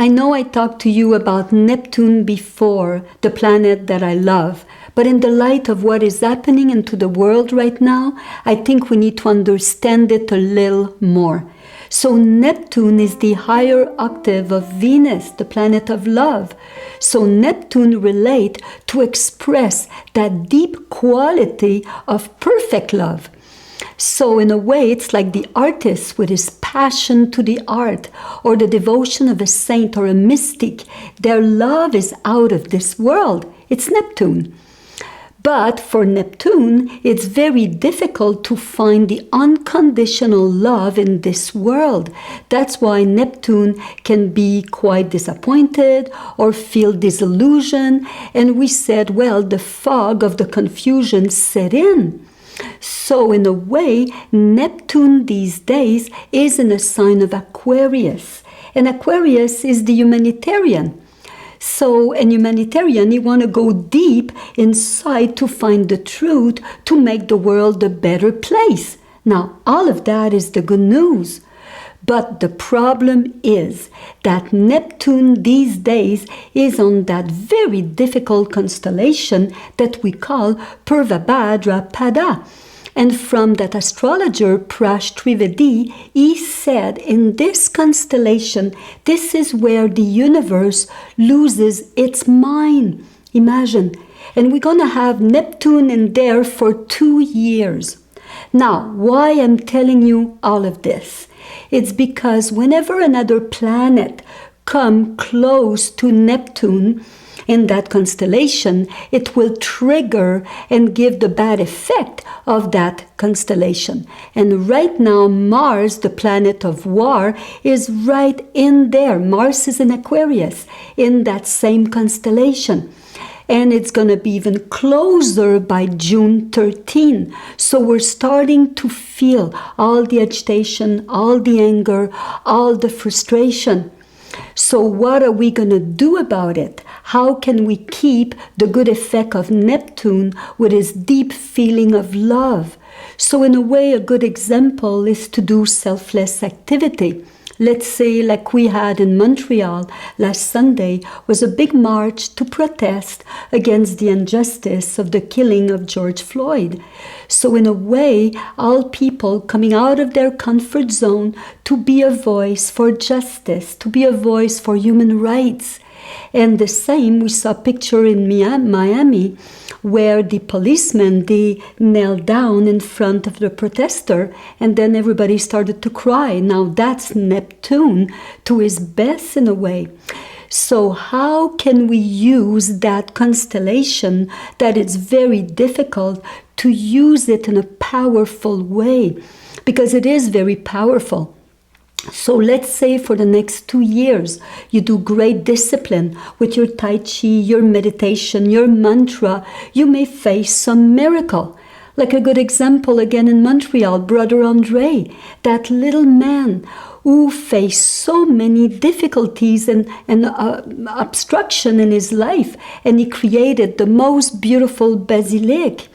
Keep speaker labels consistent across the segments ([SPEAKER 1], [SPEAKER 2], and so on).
[SPEAKER 1] I know I talked to you about Neptune before, the planet that I love, but in the light of what is happening into the world right now, I think we need to understand it a little more. So Neptune is the higher octave of Venus, the planet of love. So Neptune relates to express that deep quality of perfect love. So in a way, it's like the artist with his passion to the art, or the devotion of a saint or a mystic. Their love is out of this world. It's Neptune. But for Neptune, it's very difficult to find the unconditional love in this world. That's why Neptune can be quite disappointed or feel disillusioned. And we said, well, the fog of the confusion set in. So in a way, Neptune these days is in a sign of Aquarius. And Aquarius is the humanitarian. So an humanitarian, you want to go deep inside to find the truth, to make the world a better place. Now, all of that is the good news. But the problem is that Neptune these days is on that very difficult constellation that we call Purvabhadra Pada. And from that astrologer Prash Trivedi, he said in this constellation, this is where the universe loses its mind. Imagine. And we're going to have Neptune in there for 2 years. Now, why I'm telling you all of this? It's because whenever another planet comes close to Neptune in that constellation, it will trigger and give the bad effect of that constellation. And right now, Mars, the planet of war, is right in there. Mars is in Aquarius, in that same constellation. And it's going to be even closer by June 13. So we're starting to feel all the agitation, all the anger, all the frustration. So what are we going to do about it? How can we keep the good effect of Neptune with his deep feeling of love? So in a way, a good example is to do selfless activity. Let's say, like we had in Montreal last Sunday, was a big march to protest against the injustice of the killing of George Floyd. So in a way, all people coming out of their comfort zone to be a voice for justice, to be a voice for human rights. And the same, we saw a picture in Miami, where the policemen, they knelt down in front of the protester, and then everybody started to cry. Now that's Neptune to his best in a way. So how can we use that constellation that it's very difficult to use it in a powerful way? Because it is very powerful. So let's say for the next 2 years, you do great discipline with your Tai Chi, your meditation, your mantra, you may face some miracle. Like a good example again in Montreal, Brother Andre, that little man who faced so many difficulties and obstruction in his life, and he created the most beautiful basilique.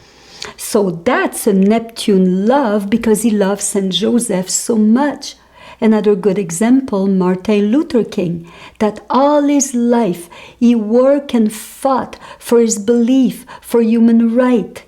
[SPEAKER 1] So that's a Neptune love because he loves Saint Joseph so much. Another good example, Martin Luther King, that all his life he worked and fought for his belief for human right.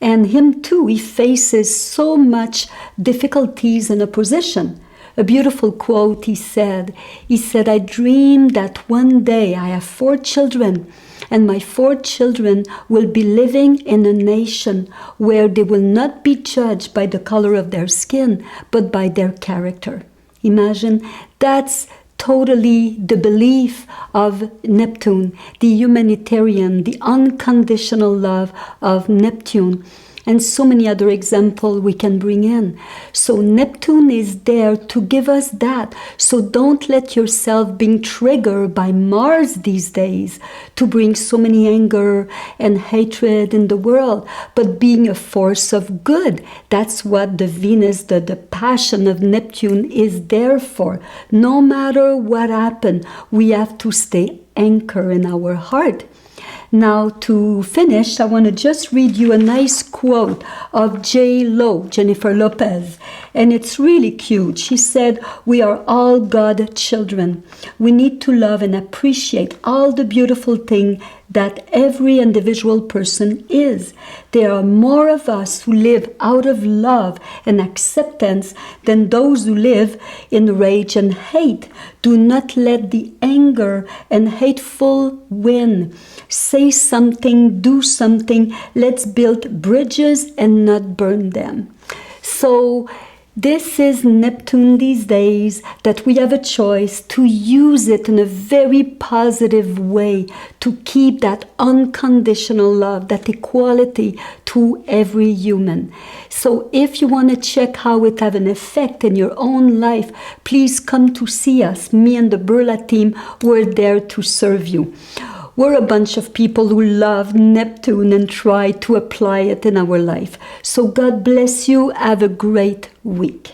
[SPEAKER 1] And him too, he faces so much difficulties and opposition. A beautiful quote he said, I dream that one day I have 4 children, and my 4 children will be living in a nation where they will not be judged by the color of their skin, but by their character. Imagine, that's totally the belief of Neptune, the humanitarian, the unconditional love of Neptune. And so many other examples we can bring in. So Neptune is there to give us that. So don't let yourself being triggered by Mars these days to bring so many anger and hatred in the world, but being a force of good. That's what the Venus, the passion of Neptune is there for. No matter what happens, we have to stay anchor in our heart. Now, to finish, I want to just read you a nice quote of J-Lo, Jennifer Lopez, and it's really cute. She said, "We are all God children. We need to love and appreciate all the beautiful things that every individual person is. There are more of us who live out of love and acceptance than those who live in rage and hate. Do not let the anger and hateful win. Say something, do something. Let's build bridges and not burn them." So this is Neptune these days, that we have a choice to use it in a very positive way to keep that unconditional love, that equality to every human. So if you want to check how it have an effect in your own life, please come to see us. Me and the Birla team, we're there to serve you. We're a bunch of people who love Neptune and try to apply it in our life. So God bless you. Have a great week.